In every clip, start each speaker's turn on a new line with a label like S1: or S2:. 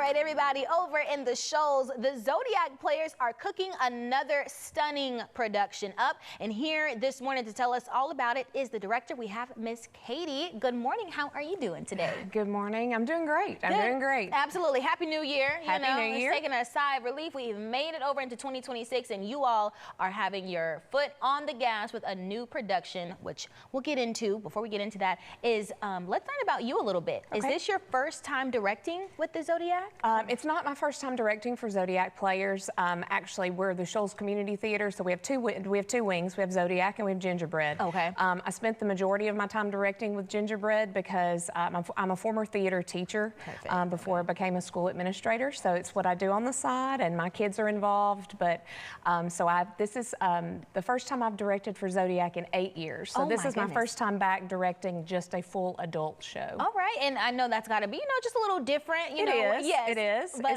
S1: right, everybody, over in the Shoals, the Zodiac players are cooking another stunning production up. And here this morning to tell us all about it is the director. We have Miss Katie. Good morning. How are you doing today?
S2: Good morning. I'm doing great. I'm doing great.
S1: Absolutely. Happy New Year.
S2: Happy New Year.
S1: It's taking a sigh of relief. We've made it over into 2026, and you all are having your foot on the gas with a new production, which we'll get into. Before we get into that, is let's learn about you a little bit. Okay. Is this your first time directing with the Zodiac?
S2: It's not my first time directing for Zodiac players. Actually, we're the Shoals Community Theater, so we have two wings. We have Zodiac and we have Gingerbread.
S1: Okay.
S2: I spent the majority of my time directing with Gingerbread because I'm a former theater teacher before I became a school administrator. So it's what I do on the side, and my kids are involved. But this is the first time I've directed for Zodiac in 8 years. So this is my first time back directing just a full adult show.
S1: All right, and I know that's got to be, just a little different.
S2: It is. Yes, it is. But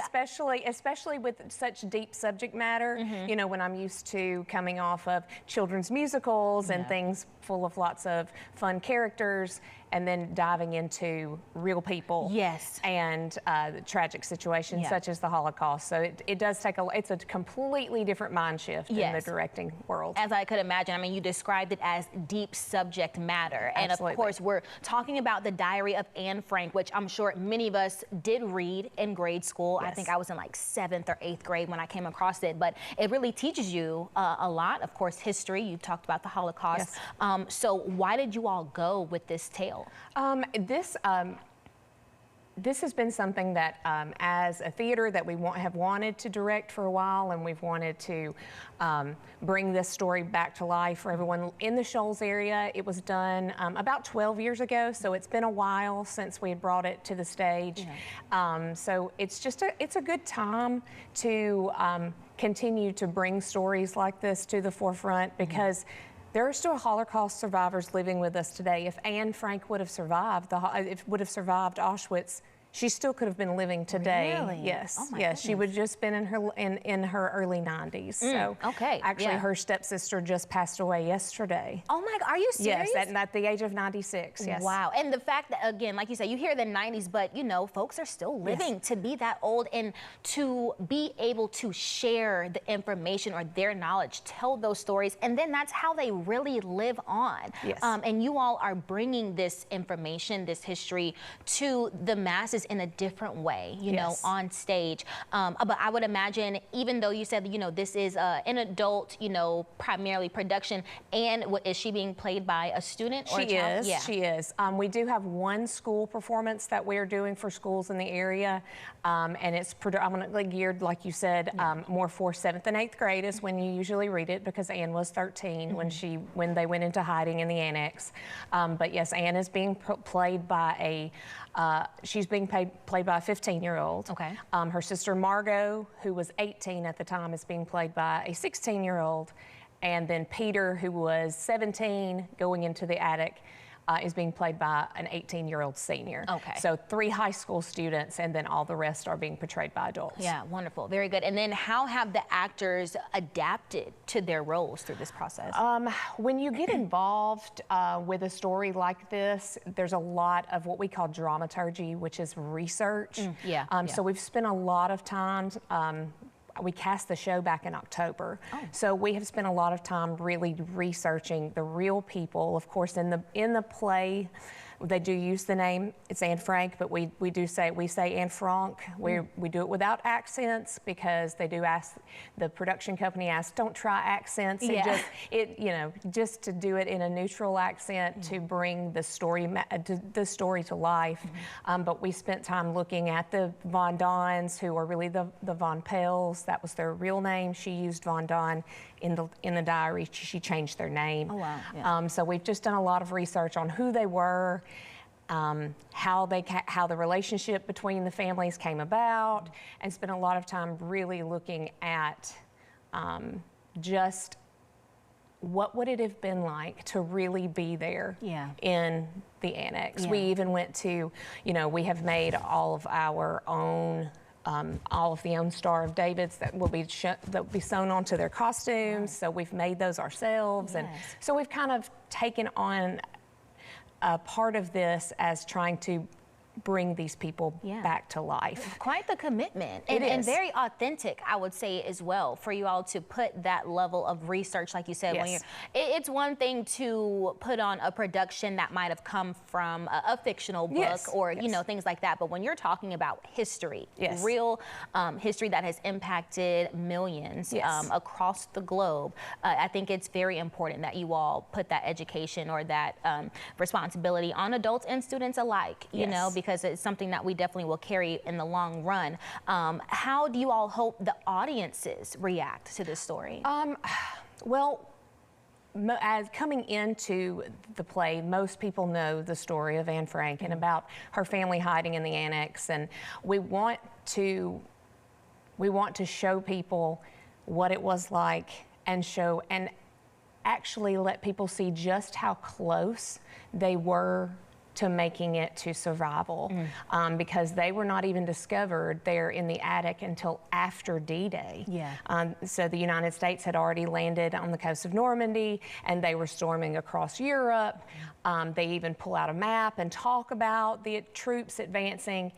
S2: especially with such deep subject matter. Mm-hmm. When I'm used to coming off of children's musicals and things full of lots of fun characters, and then diving into real people.
S1: Yes.
S2: And tragic situations such as the Holocaust. So it does take it's a completely different mind shift in the directing world.
S1: As I could imagine. I mean, you described it as deep subject matter. And
S2: Absolutely.
S1: Of course, we're talking about the Diary of Anne Frank, which I'm sure many of us did read in grade school. Yes. I think I was in like 7th or 8th grade when I came across it, but it really teaches you a lot. Of course, history. You talked about the Holocaust.
S2: Yes.
S1: So why did you all go with this tale?
S2: This has been something that, as a theater, that we have wanted to direct for a while, and we've wanted to bring this story back to life for everyone in the Shoals area. It was done about 12 years ago, so it's been a while since we had brought it to the stage. Yeah. So it's a good time to continue to bring stories like this to the forefront, because there are still Holocaust survivors living with us today. If Anne Frank would have survived, Auschwitz, she still could have been living today.
S1: Really?
S2: Yes.
S1: Oh my
S2: yes.
S1: goodness.
S2: She would just been in her early 90s. So actually, her stepsister just passed away yesterday.
S1: Oh my God, are you serious?
S2: Yes, at the age of 96. Yes.
S1: Wow. And the fact that, again, like you said, you hear the 90s, but folks are still living to be that old, and to be able to share the information or their knowledge, tell those stories, and then that's how they really live on.
S2: Yes.
S1: And you all are bringing this information, this history, to the masses in a different way, on stage. But I would imagine, even though you said, this is an adult, primarily production, and is she being played by a student or a child?
S2: Yeah. She is. We do have one school performance that we're doing for schools in the area, and it's predominantly geared, like you said, more for 7th and 8th grade is when you usually read it, because Anne was 13 when they went into hiding in the annex. But yes, Anne is being played by she's being played by a 15-year-old.
S1: Okay.
S2: Her sister Margot, who was 18 at the time, is being played by a 16-year-old. And then Peter, who was 17, going into the attic, is being played by an 18-year-old senior.
S1: Okay.
S2: So 3 high school students, and then all the rest are being portrayed by adults.
S1: Yeah, wonderful. Very good. And then how have the actors adapted to their roles through this process?
S2: When you get involved with a story like this, there's a lot of what we call dramaturgy, which is research. So we've spent a lot of time. We cast the show back in October. So we have spent a lot of time really researching the real people. Of course, in the play, they do use the name, it's Anne Frank, but we say Anne Frank. We do it without accents, because they do ask, the production company asks, don't try accents. Just to do it in a neutral accent to bring the story to life. But we spent time looking at the Von Dons, who are really the Von Pels. That was their real name. She used Von Don in the diary. She changed their name.
S1: Oh, wow. Yeah.
S2: So we've just done a lot of research on who they were, how the relationship between the families came about, and spent a lot of time really looking at just what would it have been like to really be there in the annex. We even went to, we have made all of our own all of the own Star of Davids that will be sewn onto their costumes. So we've made those ourselves, and so we've kind of taken on a part of this as trying to bring these people back to life.
S1: Quite the commitment, and very authentic, I would say, as well, for you all to put that level of research, like you said. When it's one thing to put on a production that might have come from a fictional book or you know, things like that, but when you're talking about history, real history that has impacted millions across the globe, I think it's very important that you all put that education or that responsibility on adults and students alike, you know, because it's something that we definitely will carry in the long run. How do you all hope the audiences react to this story?
S2: Well, as coming into the play, most people know the story of Anne Frank and about her family hiding in the annex, and we want to show people what it was like and actually let people see just how close they were to making it to survival, because they were not even discovered there in the attic until after D-Day. So the United States had already landed on the coast of Normandy, and they were storming across Europe. They even pull out a map and talk about the troops advancing,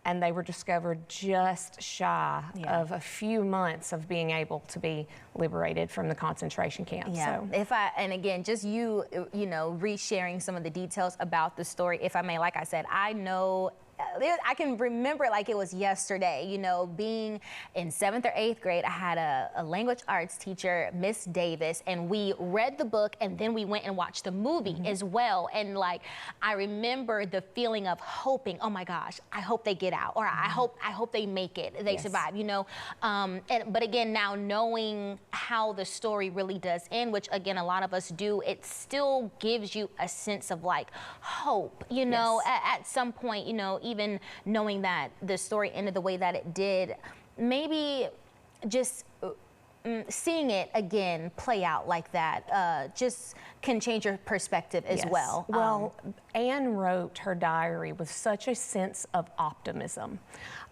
S2: and they were discovered just shy of a few months of being able to be liberated from the concentration camp. So
S1: and again, just you know, re-sharing some of the details about the story, if I may, like I said, I know, I can remember it like it was yesterday, you know, being in 7th or 8th grade. I had a language arts teacher, Miss Davis, and we read the book and then we went and watched the movie as well. And like, I remember the feeling of hoping, oh my gosh, I hope they get out, or I hope they make it, they survive, you know. But again, now knowing how the story really does end, which again, a lot of us do, it still gives you a sense of like hope, you know, at some point, you know, even knowing that the story ended the way that it did, maybe just seeing it again play out like that just can change your perspective as well.
S2: Well, Anne wrote her diary with such a sense of optimism.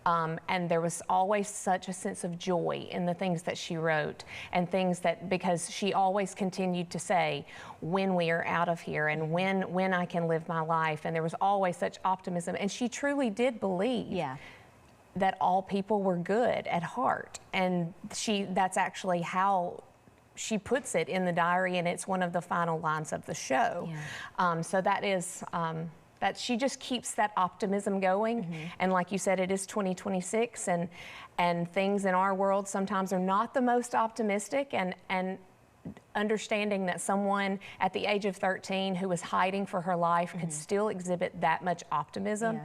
S2: And there was always such a sense of joy in the things that she wrote, and things that, because she always continued to say, when we are out of here and when I can live my life. And there was always such optimism. And she truly did believe that all people were good at heart. And that's actually how she puts it in the diary, and it's one of the final lines of the show. So that is, that she just keeps that optimism going. And like you said, it is 2026, and things in our world sometimes are not the most optimistic, and understanding that someone at the age of 13 who was hiding for her life could still exhibit that much optimism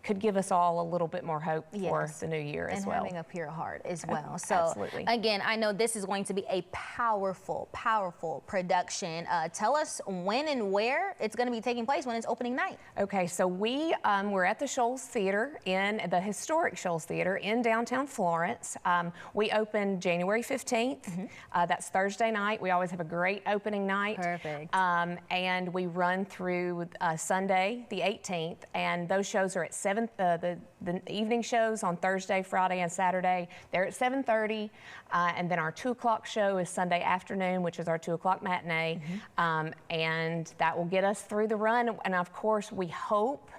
S2: could give us all a little bit more hope for the new year as well.
S1: And having a pure heart as well. So again, I know this is going to be a powerful, powerful production. Tell us when and where it's going to be taking place, when it's opening night.
S2: Okay, so we're at the Shoals Theater, in the historic Shoals Theater in downtown Florence. We open January 15th. That's Thursday night. We always have a great opening night.
S1: Perfect.
S2: And we run through Sunday, the 18th, and those shows are at 7. The evening shows on Thursday, Friday, and Saturday, they're at 7:30, and then our 2 o'clock show is Sunday afternoon, which is our 2 o'clock matinee, and that will get us through the run. And of course, we hope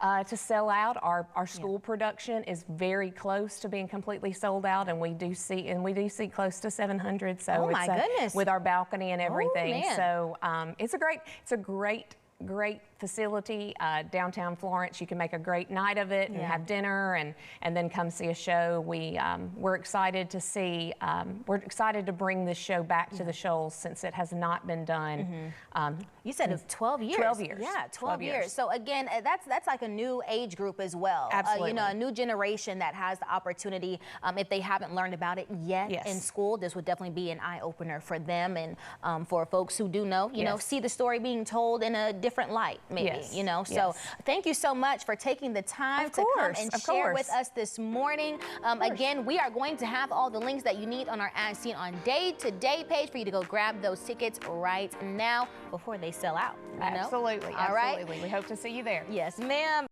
S2: to sell out. Our school production is very close to being completely sold out, and we do see close to 700. So
S1: oh my goodness,
S2: with our balcony and everything. So it's a great facility, downtown Florence. You can make a great night of it and have dinner and then come see a show. We're excited to see, we're excited to bring this show back to the Shoals, since it has not been done.
S1: You said it's 12 years.
S2: 12 years.
S1: Yeah, 12 years. So again, that's like a new age group as well.
S2: Absolutely.
S1: You know, a new generation that has the opportunity, if they haven't learned about it yet in school, this would definitely be an eye-opener for them, and for folks who do know, you know, see the story being told in a different light, maybe, you know. So thank you so much for taking the time to come and share with us this morning. Again, we are going to have all the links that you need on our As Seen on Day Today page for you to go grab those tickets right now before they sell out.
S2: Absolutely.
S1: All right.
S2: We hope to see you there.
S1: Yes, ma'am.